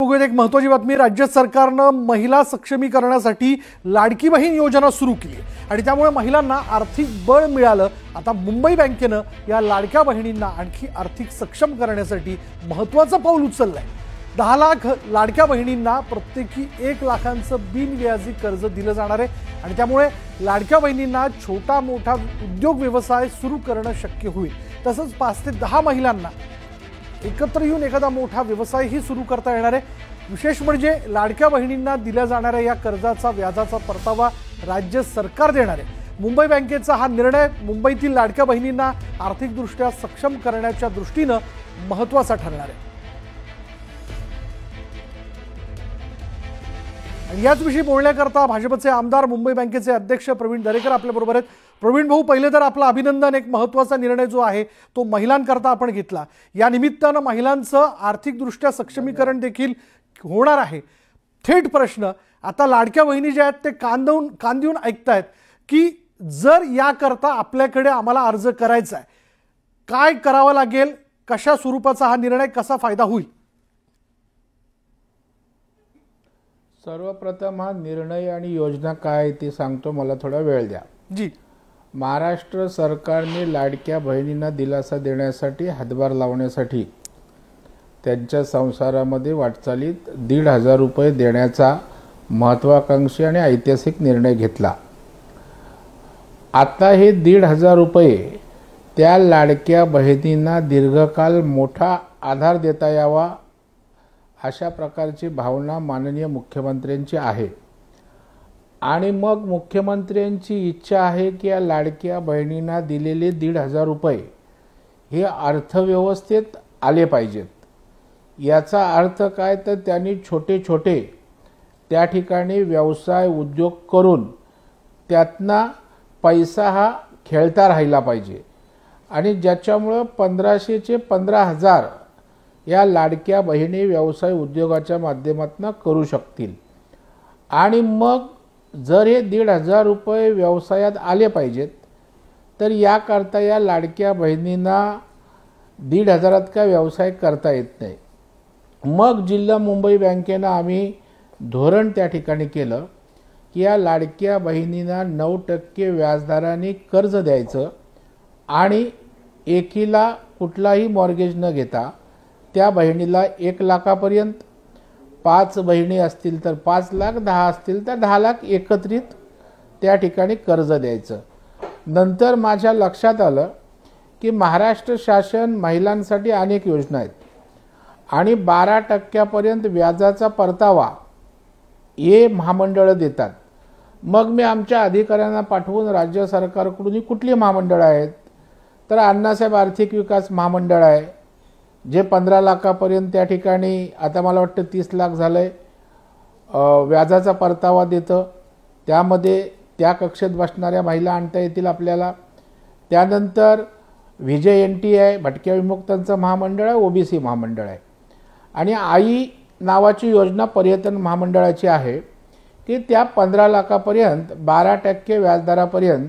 बघूयात एक महत्त्वाची बातमी। राज्य सरकारनं महिला सक्षमीकरणासाठी लाडकी बहीण योजना सुरू केली आणि त्यामुळे महिलांना आर्थिक बळ मिळालं। आता मुंबई बँकेनं या लाडक्या बहिणींना आणखी आर्थिक सक्षम करण्यासाठी महत्त्वाचं पाऊल उचललंय। 10 लाख लाडक्या बहिणींना प्रत्येकी 1 लाखांचं बिनव्याजी कर्ज दिलं जाणार आहे आणि त्यामुळे लाडक्या बहिणींना छोटा मोठा उद्योग व्यवसाय सुरू करणं शक्य होईल। तसंच 5 ते 10 महिलांना एकत्र येऊन एखादा मोठा व्यवसायही सुरू करता येणार आहे। विशेष म्हणजे लाडक्या बहिणींना दिल्या जाणाऱ्या या कर्जाचा व्याजाचा परतावा राज्य सरकार देणार आहे। मुंबई बँकेचा हा निर्णय मुंबईतील लाडक्या बहिणींना आर्थिकदृष्ट्या सक्षम करण्याच्या दृष्टीने महत्त्वाचा ठरणार आहे। याचविषयी बोलण्याकरता भाजपचे आमदार मुंबई बँकेचे अध्यक्ष प्रवीण दरेकर आपल्याबरोबर आहेत। प्रवीण भाऊ, पहिले तर आपलं अभिनंदन। एक महत्त्वाचा निर्णय जो आहे तो महिलांकरता आपण घेतला। या निमित्तानं महिलांचं आर्थिकदृष्ट्या सक्षमीकरण देखील होणार आहे। थेट प्रश्न, आता लाडक्या बहिणी ज्या आहेत ते कान देऊन ऐकतायत की जर याकरता आपल्याकडे आम्हाला अर्ज करायचा आहे, काय करावं लागेल, कशा स्वरूपाचा हा निर्णय, कसा फायदा होईल? सर्वप्रथम हा निर्णय आणि योजना काय ते सांगतो, मला थोडा वेळ द्या। जी, महाराष्ट्र सरकारने लाडक्या बहिणींना दिलासा देण्यासाठी, हातभार लावण्यासाठी त्यांच्या संसारामध्ये वाटचालीत 1,500 रुपये देण्याचा महत्त्वाकांक्षी आणि ऐतिहासिक निर्णय घेतला। आता हे 1,500 रुपये त्या लाडक्या बहिणींना दीर्घकाल मोठा आधार देता यावा अशा प्रकारची भावना माननीय मुख्यमंत्र्यांची आहे आणि मग मुख्यमंत्र्यांची इच्छा आहे की या लाडक्या बहिणींना दिलेले 1,500 रुपये हे अर्थव्यवस्थेत आले पाहिजेत। याचा अर्थ काय तर त्यांनी छोटे छोटे त्या ठिकाणी व्यवसाय उद्योग करून त्यातनं पैसा हा खेळता राहिला पाहिजे आणि ज्याच्यामुळे 1500चे 15,000 या लाडक्या बहिणी व्यवसाय उद्योगाच्या माध्यमातून करू शकतील। आणि मग जर हे 1,500 रुपये व्यवसायात आले पाहिजेत तर याकरता या लाडक्या बहिणींना 1,500त काय व्यवसाय करता येत नाही। मग जिल्हा मुंबई बँकेनं आम्ही धोरण त्या ठिकाणी केलं की या लाडक्या बहिणींना 9% व्याजदराने कर्ज द्यायचं आणि एकीला कुठलाही मॉर्गेज न घेता त्या बहिणीला 1 लाखापर्यंत, 5 बहिणी असतील तर 5 लाख, 10 असतील तर 10 लाख एकत्रित त्या ठिकाणी कर्ज द्यायचं। नंतर माझ्या लक्षात आलं की महाराष्ट्र शासन महिलांसाठी अनेक योजना आहेत आणि 12% व्याजाचा परतावा हे महामंडळ देतात। मग मी आमच्या अधिकाऱ्यांना पाठवून राज्य सरकारकडून कुठली महामंडळ आहेत तर अण्णासाहेब आर्थिक विकास महामंडळ आहे जे 15 लाखापर्यंत त्या ठिकाणी, आता मला वाटतं 30 लाख झालंय, व्याजाचा परतावा देतं। त्यामध्ये त्या कक्षेत बसणाऱ्या महिला आणता येतील आपल्याला। त्यानंतर विजय NT आहे, भटक्या विमुक्तांचं महामंडळ आहे, OBC महामंडळ आहे आणि आई नावाची योजना पर्यटन महामंडळाची आहे की त्या 15 लाखापर्यंत 12% व्याजदरापर्यंत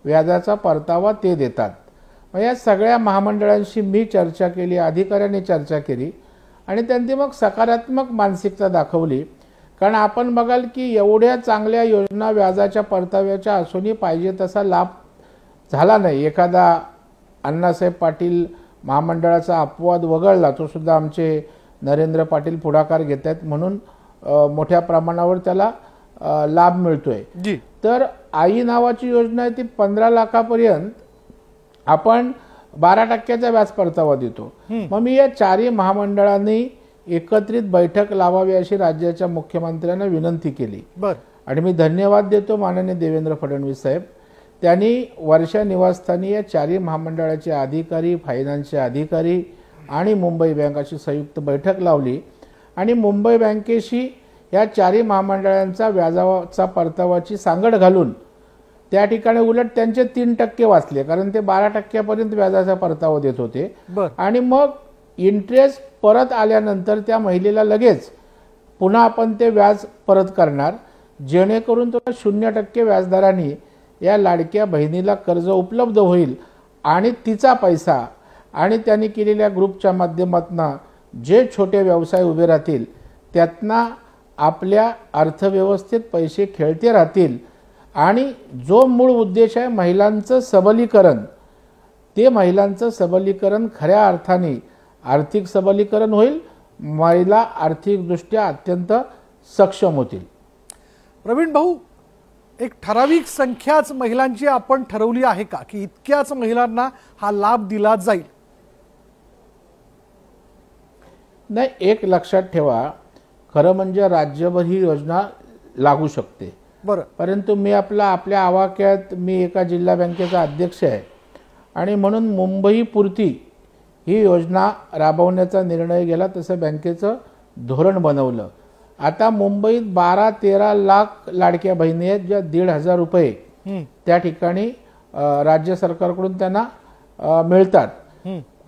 व्याजाचा परतावा ते देतात। या सगळ्या महामंडळांशी मी चर्चा केली, अधिकाऱ्यांनी चर्चा केली आणि त्यांनी मग सकारात्मक मानसिकता दाखवली। कारण आपण बघाल की एवढ्या चांगल्या योजना व्याजाच्या परताव्याच्या असूनही पाहिजे तसा लाभ झाला नाही। एखादा अण्णासाहेब पाटील महामंडळाचा अपवाद वगळला, तो सुद्धा आमचे नरेंद्र पाटील पुढाकार घेत आहेत म्हणून मोठ्या प्रमाणावर त्याला लाभ मिळतोय। तर आई नावाची योजना आहे ती 15 लाखापर्यंत आपण 12% व्याज परतावा देतो। मग मी या 4ही महामंडळांनी एकत्रित बैठक लावावी अशी राज्याच्या मुख्यमंत्र्यांना विनंती केली आणि मी धन्यवाद देतो माननीय देवेंद्र फडणवीस साहेब। त्यांनी वर्षा निवासस्थानी या 4ही महामंडळाचे अधिकारी, फायनान्सचे अधिकारी आणि मुंबई बँकेची संयुक्त बैठक लावली आणि मुंबई बँकेशी या 4ही महामंडळांचा व्याजाचा परतावाची सांगड घालून त्या ठिकाणी उलट त्यांचे 3% वाचले, कारण ते 12% व्याजाचा परतावा देत होते आणि मग इंटरेस्ट परत आल्यानंतर त्या महिलेला लगेच पुन्हा आपण ते व्याज परत करणार, जेणेकरून तो 0% व्याजदराने या लाडक्या बहिणीला कर्ज उपलब्ध होईल आणि तिचा पैसा आणि त्यांनी केलेल्या ग्रुपच्या माध्यमातून जे छोटे व्यवसाय उभे राहतील त्यातनं आपल्या अर्थव्यवस्थेत पैसे खेळते राहतील आणि जो मूळ उद्देश आहे महिलांचं सबलीकरण, ते महिलांचं सबलीकरण खऱ्या अर्थाने आर्थिक सबलीकरण होईल, महिला आर्थिकदृष्ट्या अत्यंत सक्षम होतील. प्रवीण भाऊ, एक ठराविक संख्याच महिलांची आपण ठरवली आहे का की इतक्याच महिलांना हा लाभ दिला जाईल? नाही, एक लक्षात ठेवा, खरं म्हणजे राज्यभर ही योजना लागू शकते. बरं, परंतु मी आपल्या आवाक्यात मी एका जिल्हा बँकेचा अध्यक्ष आहे आणि म्हणून मुंबईपुरती ही योजना राबवण्याचा निर्णय गेला, तसं बँकेचं धोरण बनवलं. आता मुंबईत 12-13 लाख लाडक्या बहिणी आहेत, ज्या 1,500 रुपये त्या ठिकाणी राज्य सरकारकडून त्यांना मिळतात.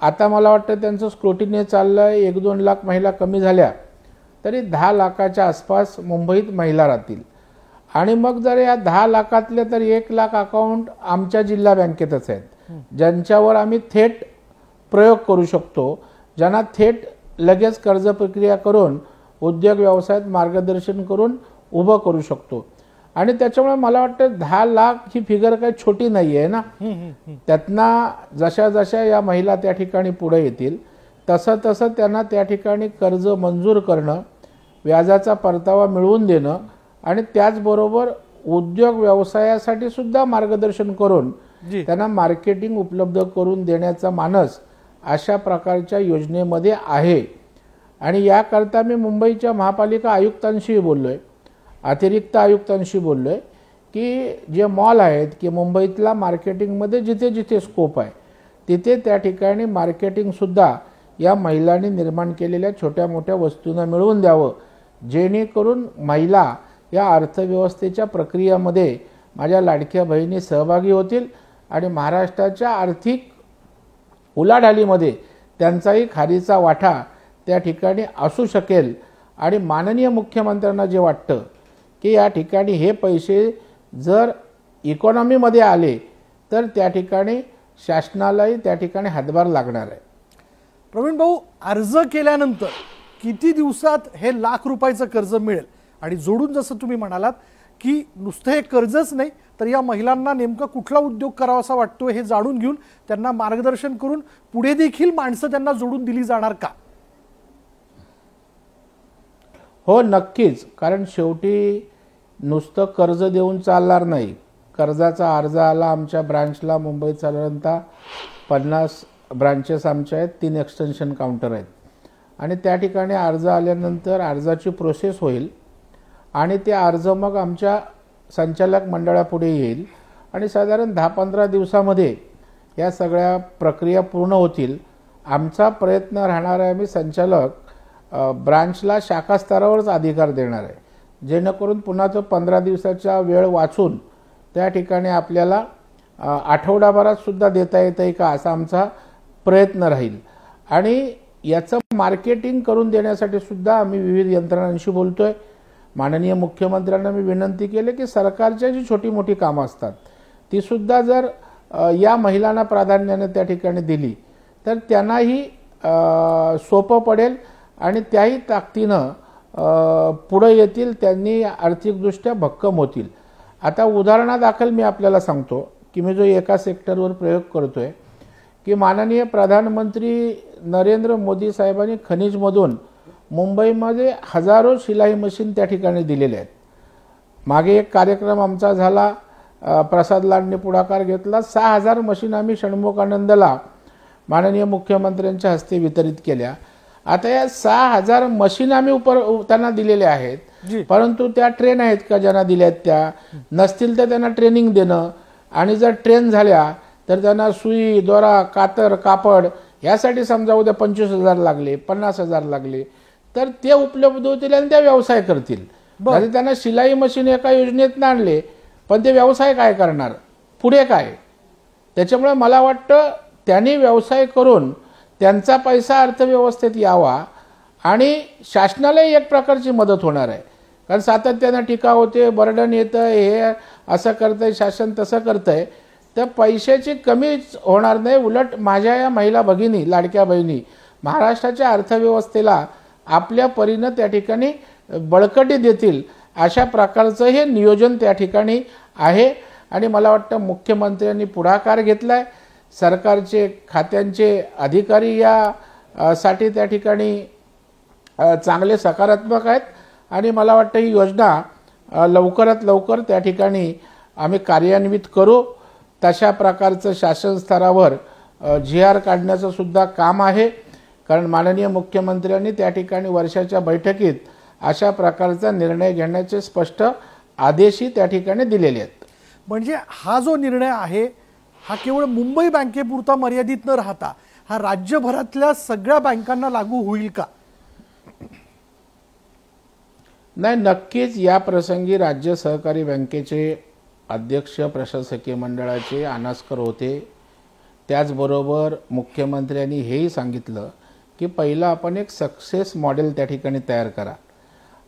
आता मला वाटतं त्यांचं स्क्रुटिनी चाललंय, 1-2 लाख महिला कमी झाल्या तरी 10 लाखाच्या आसपास मुंबईत महिला राहतील. आणि मग जर या 10 लाखातले तर 1 लाख अकाउंट आमच्या जिल्हा बँकेतच आहेत, ज्यांच्यावर आम्ही थेट प्रयोग करू शकतो, ज्यांना थेट लगेच कर्ज प्रक्रिया करून उद्योग व्यवसायात मार्गदर्शन करून उभं करू शकतो. आणि त्याच्यामुळे मला वाटतं 10 लाख ही फिगर काही छोटी नाही आहे ना. त्यातनं जशा जशा या महिला त्या ठिकाणी पुढे येतील तसं तसं त्यांना त्या ठिकाणी कर्ज मंजूर करणं, व्याजाचा परतावा मिळवून देणं आणि त्याचबरोबर उद्योग व्यवसायासाठी सुद्धा मार्गदर्शन करून त्यांना मार्केटिंग उपलब्ध करून देण्याचा मानस अशा प्रकारच्या योजनेमध्ये आहे. आणि याकरता मी मुंबईच्या महापालिका आयुक्तांशी बोललोय, अतिरिक्त आयुक्तांशी बोललोय की जे मॉल आहेत की मुंबईतला मार्केटिंगमध्ये जिथे जिथे स्कोप आहे तिथे त्या ठिकाणी मार्केटिंगसुद्धा या महिलांनी निर्माण केलेल्या छोट्या मोठ्या वस्तूंना मिळवून द्यावं, जेणेकरून महिला या अर्थव्यवस्थेच्या प्रक्रियेमध्ये माझ्या लाडक्या बहिणी सहभागी होतील आणि महाराष्ट्राच्या आर्थिक उलाढालीमध्ये त्यांचाही खारीचा वाटा त्या ठिकाणी असू शकेल. आणि माननीय मुख्यमंत्र्यांना जे वाटतं की या ठिकाणी हे पैसे जर इकॉनॉमीमध्ये आले तर त्या ठिकाणी शासनालाही त्या ठिकाणी हातभार लागणार आहे. प्रवीण भाऊ, अर्ज केल्यानंतर किती दिवसात हे लाख रुपयाचं कर्ज मिळेल? आणि जोडून जसं तुम्ही म्हणालात की नुसतं हे कर्जच नाही तर या महिलांना नेमका कुठला उद्योग करावासा वाटतो हे जाणून घेऊन त्यांना मार्गदर्शन करून पुढे देखील माणसं त्यांना जोडून दिली जाणार का? हो, नक्कीच. कारण शेवटी नुसतं कर्ज देऊन चालणार नाही. कर्जाचा अर्ज आला आमच्या ब्रांचला, मुंबईत साधारणतः 50 ब्रांचेस आमच्या आहेत, 3 एक्सटेन्शन काउंटर आहेत आणि त्या ठिकाणी अर्ज आल्यानंतर अर्जाची प्रोसेस होईल आणि ते अर्ज मग आमच्या संचालक मंडळापुढे येईल आणि साधारण 10-15 दिवसामध्ये या सगळ्या प्रक्रिया पूर्ण होतील. आमचा प्रयत्न राहणार आहे, आम्ही संचालक ब्रांचला शाखा स्तरावरच अधिकार देणार आहे, जेणेकरून पुन्हा तो 15 दिवसाचा वेळ वाचून त्या ठिकाणी आपल्याला आठवडाभरात सुद्धा देता येतंय का असा आमचा प्रयत्न राहील. आणि याचं मार्केटिंग करून देण्यासाठी सुद्धा आम्ही विविध यंत्रणांशी बोलतोय. माननीय मुख्यमंत्र्यांना मी विनंती केली की सरकारच्या जी छोटी मोठी कामं असतात ती सुद्धा जर या महिलांना प्राधान्याने त्या ठिकाणी दिली तर त्यांनाही सोपं पडेल आणि त्याही ताकदीनं पुढे येतील, त्यांनी आर्थिकदृष्ट्या भक्कम होतील. आता उदाहरणादाखल मी आपल्याला सांगतो की मी जो एका सेक्टरवर प्रयोग करतोय की माननीय प्रधानमंत्री नरेंद्र मोदी साहेबांनी खनिजमधून मुंबईमध्ये हजारो शिलाई मशीन त्या ठिकाणी दिलेले आहेत. मागे एक कार्यक्रम आमचा झाला, प्रसाद लाडने पुढाकार घेतला, 6000 मशीन आम्ही षण्मुखानंदला माननीय मुख्यमंत्र्यांच्या हस्ते वितरित केल्या. आता या 6000 मशीन आम्ही त्यांना दिलेल्या आहेत, परंतु त्या ट्रेन आहेत का ज्यांना दिल्यात, त्या नसतील तर त्यांना ट्रेनिंग देणं आणि जर ट्रेन झाल्या तर त्यांना सुई, दोरा, कातर, कापड यासाठी समजा उद्या 25,000 लागले, 50,000 लागले तर ते उपलब्ध होतील आणि त्या व्यवसाय करतील. त्यांना शिलाई मशीन एका योजनेत आणले पण ते व्यवसाय काय करणार, पुढे काय? त्याच्यामुळे मला वाटतं त्यांनी व्यवसाय करून त्यांचा पैसा अर्थव्यवस्थेत यावा आणि शासनालाही एक प्रकारची मदत होणार आहे. कारण सातत्यानं टीका होते, बर्डन येतं, हे असं करतंय शासन, तसं करतंय, तर पैशाची कमीच होणार नाही. उलट माझ्या या महिला भगिनी, लाडक्या बहिणी महाराष्ट्राच्या अर्थव्यवस्थेला आपल्या परीनं त्या ठिकाणी बळकटी देतील अशा प्रकारचं हे नियोजन त्या ठिकाणी आहे। आणि मला वाटतं मुख्यमंत्र्यांनी पुढाकार घेतलाय, सरकारचे खात्यांचे अधिकारी या साठी त्या ठिकाणी चांगले सकारात्मक आहेत आणि मला वाटतं ही योजना लवकरात लवकर त्या ठिकाणी आम्ही कार्यान्वित करू। तशा प्रकारचं शासन स्तरावर GR काढण्याचं सुद्धा काम आहे, कारण माननीय मुख्यमंत्र्यांनी त्या ठिकाणी वर्षाच्या बैठकीत अशा प्रकारचा निर्णय घेण्याचे स्पष्ट आदेशही त्या ठिकाणी दिलेले आहेत। म्हणजे हा जो निर्णय आहे हा केवळ मुंबई बँकेपुरता मर्यादित न राहता हा राज्यभरातल्या सगळ्या बँकांना लागू होईल का? नाही, नक्कीच या प्रसंगी राज्य सहकारी बँकेचे अध्यक्ष प्रशासकीय मंडळाचे अनास्कर होते। त्याचबरोबर मुख्यमंत्र्यांनी हेही सांगितलं की पहिलं आपण एक सक्सेस मॉडेल त्या ठिकाणी तयार करा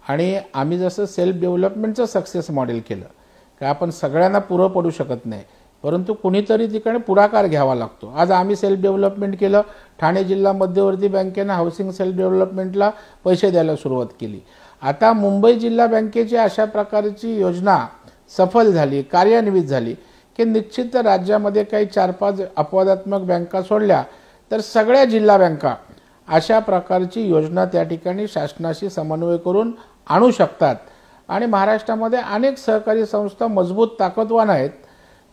आणि आम्ही जसं सेल्फ डेव्हलपमेंटचं सक्सेस मॉडेल केलं की आपण सगळ्यांना पुरं पडू शकत नाही, परंतु कुणीतरी ठिकाणी पुढाकार घ्यावा लागतो। आज आम्ही सेल्फ डेव्हलपमेंट केलं, ठाणे जिल्हा मध्यवर्ती बँकेनं हाऊसिंग सेल्फ डेव्हलपमेंटला पैसे द्यायला सुरुवात केली। आता मुंबई जिल्हा बँकेची अशा प्रकारची योजना सफल झाली, कार्यान्वित झाली की निश्चित राज्यामध्ये काही 4-5 अपवादात्मक बँका सोडल्या तर सगळ्या जिल्हा बँका अशा प्रकारची योजना त्या ठिकाणी शासनाशी समन्वय करून आणू शकतात आणि महाराष्ट्रामध्ये अनेक सहकारी संस्था मजबूत ताकदवान आहेत।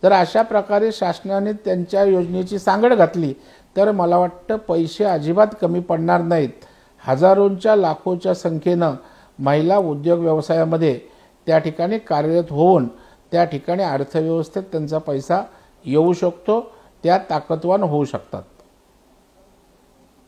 जर अशा प्रकारे शासनाने त्यांच्या योजनेची सांगड घातली तर मला वाटतं पैसे अजिबात कमी पडणार नाहीत। हजारोंच्या लाखोच्या संख्येनं महिला उद्योग व्यवसायामध्ये त्या ठिकाणी कार्यरत होऊन त्या ठिकाणी अर्थव्यवस्थेत त्यांचा पैसा येऊ शकतो, त्या ताकदवान होऊ शकतात।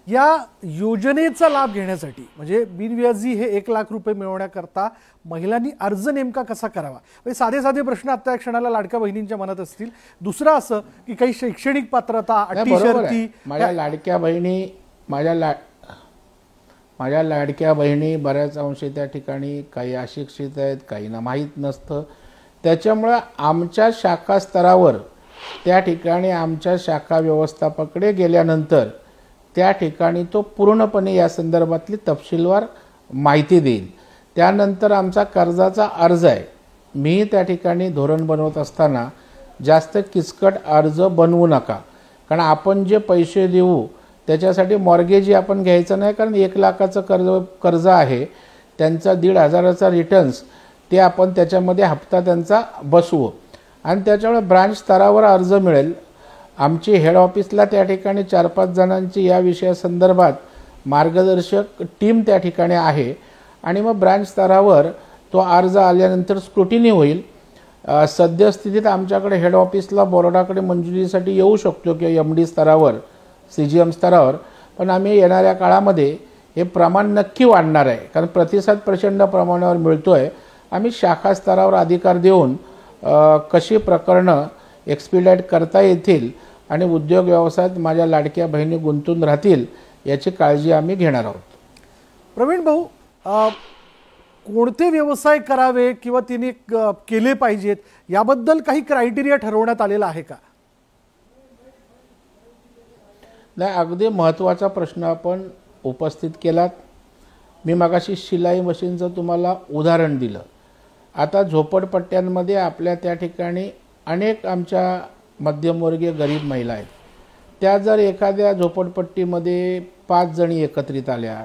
या योजनेचा लाभ घेण्यासाठी म्हणजे बिनव्याजी हे 1 लाख रुपये मिळवण्याकरता महिलांनी अर्ज नेमका कसा करावा? म्हणजे साधे साधे प्रश्न आता क्षणाला लाडक्या बहिणींच्या मनात असतील। दुसरं असं की काही शैक्षणिक पात्रता, अटी शर्ती, माझ्या लाडक्या बहिणी माझ्या लाडक्या बहिणी बऱ्याच अंशी त्या ठिकाणी काही अशिक्षित आहेत, काहींना माहीत नसतं। त्याच्यामुळे आमच्या शाखा स्तरावर त्या ठिकाणी आमच्या शाखा व्यवस्थापकडे गेल्यानंतर त्या ठिकाणी तो पूर्णपणे या संदर्भातली तपशीलवार माहिती देईल। त्यानंतर आमचा कर्जाचा अर्ज आहे, मी त्या ठिकाणी धोरण बनवत असताना जास्त किचकट अर्ज बनवू नका, कारण आपण जे पैसे देऊ त्याच्यासाठी मॉर्गेज आपण घ्यायचं नाही, कारण 1 लाखाचं कर्ज आहे, त्यांचा 1,500चा रिटर्न्स ते आपण त्याच्यामध्ये हप्ता त्यांचा बसवू आणि त्याच्यामुळे ब्रांच स्तरावर अर्ज मिळेल। आमची हेड ऑफिसला त्या ठिकाणी 4-5 जणांची या विषयासंदर्भात मार्गदर्शक टीम त्या ठिकाणी आहे आणि मग ब्रांच स्तरावर तो अर्ज आल्यानंतर स्क्रुटिनी होईल। सद्यस्थितीत आमच्याकडे हेड ऑफिसला बोर्डाकडे मंजुरीसाठी येऊ शकतो किंवा MD स्तरावर, CGM स्तरावर, पण आम्ही येणाऱ्या काळामध्ये हे प्रमाण नक्की वाढणार आहे, कारण प्रतिसाद प्रचंड प्रमाणावर मिळतोय। आम्ही शाखा स्तरावर अधिकार देऊन कशी प्रकरणं एक्सपिडाइट करता येतील आणि उद्योग व्यवसायात माझ्या लाडक्या बहिणी गुंतून राहतील याची काळजी आम्ही घेणार आहोत। प्रवीण भाऊ, कोणते व्यवसाय करावे किंवा तिने केले पाहिजेत याबद्दल काही क्रायटेरिया ठरवण्यात आलेला आहे का? नाही, अगदी महत्त्वाचा प्रश्न आपण उपस्थित केलात। मी मगाशी शिलाई मशीनचं तुम्हाला उदाहरण दिलं। आता झोपडपट्ट्यांमध्ये आपल्या त्या ठिकाणी अनेक आमच्या मध्यमवर्गीय गरीब महिला आहेत, त्या जर एखाद्या झोपडपट्टीमध्ये 5 जणी एकत्रित आल्या,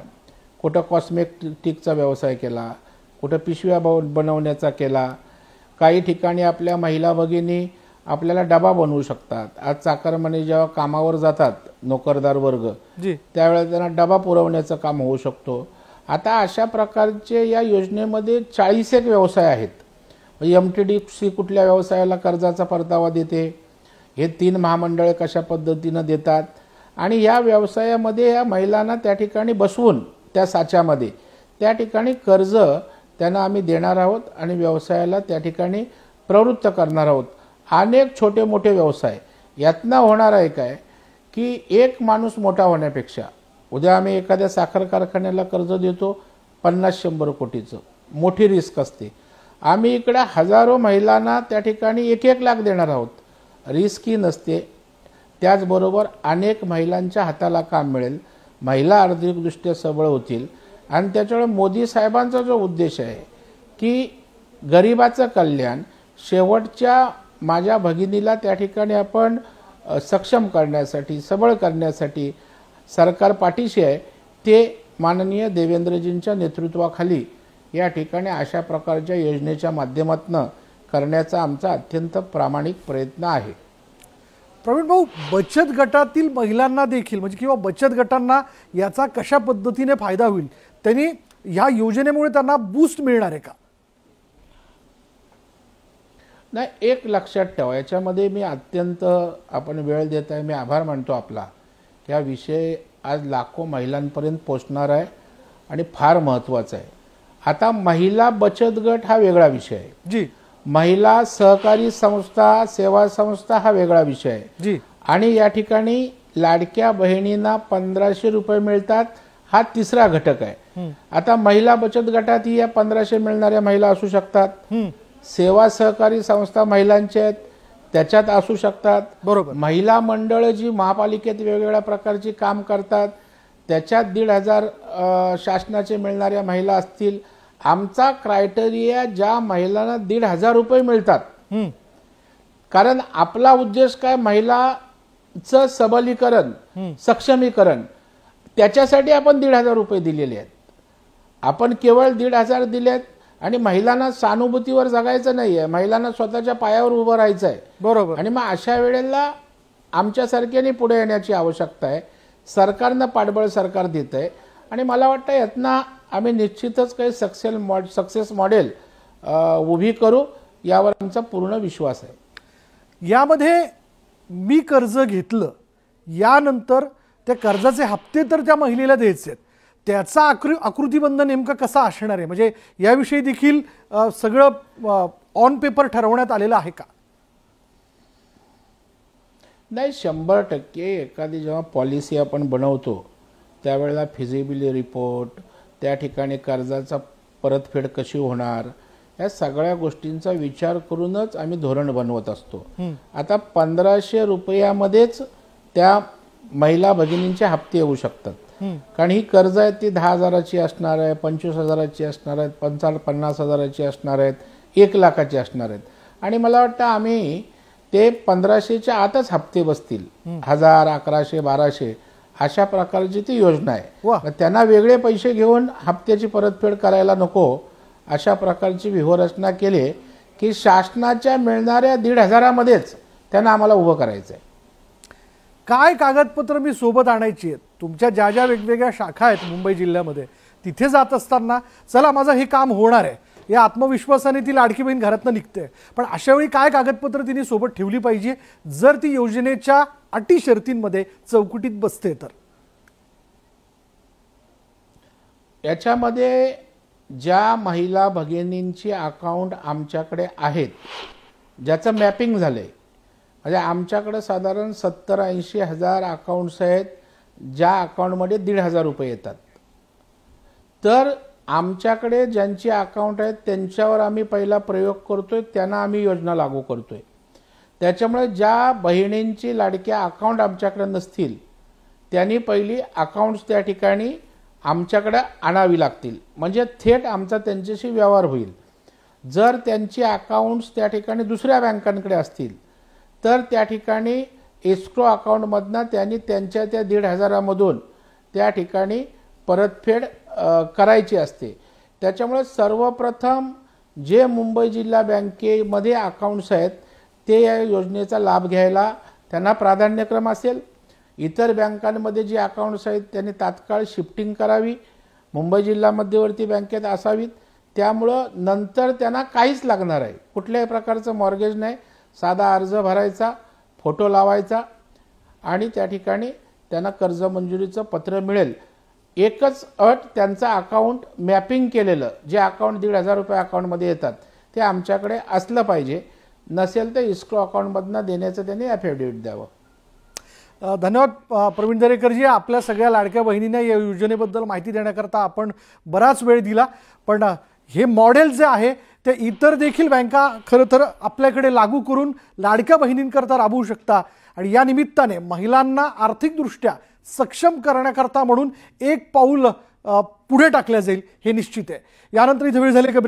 कुठं कॉस्मेटिकचा व्यवसाय केला, कुठं पिशव्या बनवण्याचा केला, काही ठिकाणी आपल्या महिला भगिनी आपल्याला डबा बनवू शकतात। आज चाकरमानी जेव्हा कामावर जातात नोकरदार वर्ग, त्यावेळेला त्यांना डबा पुरवण्याचं काम होऊ शकतो। आता अशा प्रकारचे या योजनेमध्ये 40 व्यवसाय आहेत। MTDC कुठल्या व्यवसायाला कर्जाचा परतावा देते, हे 3 महामंडळे कशा पद्धतीनं देतात आणि या व्यवसायामध्ये या महिलांना त्या ठिकाणी बसवून त्या साच्यामध्ये त्या ठिकाणी कर्ज त्यांना आम्ही देणार आहोत आणि व्यवसायाला त्या ठिकाणी प्रवृत्त करणार आहोत। अनेक छोटे मोठे व्यवसाय यातनं होणार आहे काय की एक माणूस मोठा होण्यापेक्षा उद्या आम्ही एखाद्या साखर कारखान्याला कर्ज देतो 50-100 कोटीचं, मोठी रिस्क असते। आम्ही इकडे हजारो महिलांना त्या ठिकाणी 1-1 लाख देणार आहोत, रिस्कही नसते। त्याचबरोबर अनेक महिलांच्या हाताला काम मिळेल, महिला आर्थिकदृष्ट्या सबळ होतील आणि त्याच्यामुळे मोदी साहेबांचा जो उद्देश आहे की गरिबाचं कल्याण, शेवटच्या माझ्या भगिनीला त्या ठिकाणी आपण सक्षम करण्यासाठी, सबळ करण्यासाठी सरकार पाठीशी आहे, ते माननीय देवेंद्रजींच्या नेतृत्वाखाली या ठिकाणी अशा प्रकारच्या योजनेच्या माध्यमातून करण्याचा आमचा अत्यंत प्रामाणिक प्रयत्न आहे. प्रवीण भाऊ, बचत गटातील महिलांना देखील म्हणजे किंवा बचत गटांना याचा कशा पद्धतीने फायदा होईल, त्यांनी ह्या योजनेमुळे त्यांना बूस्ट मिळणार आहे का? नाही, एक लक्षात ठेवा, याच्यामध्ये मी अत्यंत, आपण वेळ देत आहे, मी आभार मानतो आपला. हा विषय आज लाखो महिलांपर्यंत पोहोचणार आहे आणि फार महत्त्वाचा आहे. आता महिला बचत गट हा वेगळा विषय आहे जी, महिला सहकारी संस्था, सेवा संस्था हा वेगळा विषय आहे जी, आणि या ठिकाणी लाडक्या बहिणींना 1500 रुपये मिळतात हा तिसरा घटक आहे. आता महिला बचत गटात या 1500 मिळणाऱ्या महिला असू शकतात, सेवा सहकारी संस्था महिलांच्या आहेत त्याच्यात असू शकतात, बरोबर. महिला मंडळ जी महापालिकेत वेगवेगळ्या प्रकारची काम करतात त्याच्यात 1500 शासनाचे मिळणाऱ्या महिला असतील. आमचा क्रायटेरिया ज्या महिलांना 1500 रुपये मिळतात, कारण आपला उद्देश काय, महिलाचं सबलीकरण, सक्षमीकरण, त्याच्यासाठी आपण 1500 रुपये दिलेले आहेत. आपण केवळ 1500 दिलेत आणि महिलांना सहानुभूतीवर जगायचं नाहीये, महिलांना स्वतःच्या पायावर उभं राहायचं आहे, बरोबर. आणि मग अशा वेळेला आमच्यासारख्याने पुढे येण्याची आवश्यकता आहे. सरकारनं पाठबळ सरकार देत आहे आणि मला वाटतं यातनं आम्ही निश्चितच काही सक्सेस मॉडेल उभी करू, यावर आमचा पूर्ण विश्वास आहे. यामध्ये मी कर्ज घेतलं, यानंतर त्या कर्जाचे हप्ते तर त्या महिलेला द्यायचे आहेत, त्याचा आकृतीबंध नेमका कसा असणार आहे, म्हणजे याविषयी देखील सगळं ऑन पेपर ठरवण्यात आलेलं आहे का? नाही, 100% एखादी जेव्हा पॉलिसी आपण बनवतो त्यावेळेला फिजिबिलिटी रिपोर्ट, त्या ठिकाणी कर्जाचा परतफेड कशी होणार, या सगळ्या गोष्टींचा विचार करूनच आम्ही धोरण बनवत असतो. आता 1500 रुपयामध्येच त्या महिला भगिनींचे हप्ते येऊ शकतात, कारण ही कर्ज आहेत ती 10,000ची असणार आहे, 25,000ची असणार आहेत, 50,000ची असणार आहेत, 1 लाखाची असणार आहेत. आणि मला वाटतं आम्ही ते 1500च्या आतच हप्ते बसतील, 1000, 1100, 1200 अशा प्रकारची ती योजना आहे. त्यांना वेगळे पैसे घेऊन हप्त्याची परतफेड करायला नको, अशा प्रकारची व्यूहरचना केली की शासनाच्या मिळणाऱ्या 1500मध्येच त्यांना आम्हाला उभं करायचं आहे. काय कागदपत्र मी सोबत आणायची आहेत? तुमच्या ज्या ज्या वेगवेगळ्या शाखा आहेत मुंबई जिल्ह्यामध्ये, तिथे जात असताना चला माझं हे काम होणार आहे या आत्मविश्वासाने ती लाडकी बहीण घरातनं निघते, पण अशा वेळी काय कागदपत्र तिने सोबत ठेवली पाहिजे जर ती योजनेच्या अटी शर्तींमध्ये चौकटीत बसते तर? याच्यामध्ये ज्या महिला भगिनींची अकाउंट आमच्याकडे आहेत, ज्याचं मॅपिंग झालंय, म्हणजे आमच्याकडे साधारण 70-80 हजार अकाउंट्स आहेत ज्या अकाउंटमध्ये 1500 रुपये येतात. तर आमच्याकडे ज्यांची अकाउंट आहेत त्यांच्यावर आम्ही पहिला प्रयोग करतोय, त्यांना आम्ही योजना लागू करतोय. त्याच्यामुळे ज्या बहिणींची लाडक्या अकाउंट आमच्याकडे नसतील त्यांनी पहिली अकाउंट्स त्या ठिकाणी आमच्याकडे आणावी लागतील, म्हणजे थेट आमचा त्यांच्याशी व्यवहार होईल. जर त्यांची अकाउंट्स त्या ठिकाणी दुसऱ्या बँकांकडे असतील तर त्या ठिकाणी एस्क्रो अकाउंटमधनं त्यांनी त्यांच्या त्या 1500मधून त्या ठिकाणी परतफेड करायची असते. त्याच्यामुळे सर्वप्रथम जे मुंबई जिल्हा बँकेमध्ये अकाउंट्स आहेत ते या योजनेचा लाभ घ्यायला त्यांना प्राधान्यक्रम असेल. इतर बँकांमध्ये जे अकाउंट्स आहेत त्यांनी तात्काळ शिफ्टिंग करावी, मुंबई जिल्हा मध्यवर्ती बँकेत असावीत. त्यामुळं नंतर त्यांना काहीच लागणार आहे, कुठल्याही प्रकारचं मॉर्गेज नाही, साधा अर्ज भरायचा, फोटो लावायचा आणि त्या ठिकाणी त्यांना कर्ज मंजुरीचं पत्र मिळेल. एकच अट, त्यांचं अकाउंट मॅपिंग केलेलं, जे अकाउंट 1500 रुपये अकाउंटमध्ये येतात ते आमच्याकडे असलं पाहिजे, नसेल तर इस्क्रो अकाउंटमधनं देण्याचं त्यांनी ॲफिडेव्हिट द्यावं. धन्यवाद प्रवीण दरेकरजी, आपल्या सगळ्या लाडक्या बहिणींना या योजनेबद्दल माहिती देण्याकरता आपण बराच वेळ दिला. पण हे मॉडेल जे आहे ते इतर देखील बँका खरं तर आपल्याकडे लागू करून लाडक्या बहिणींकरता राबवू शकता आणि या निमित्ताने महिलांना आर्थिकदृष्ट्या सक्षम करण्याकरता म्हणून एक पाऊल पुढे टाकल्या जाईल हे निश्चित आहे. यानंतर इथे वेळ झाली का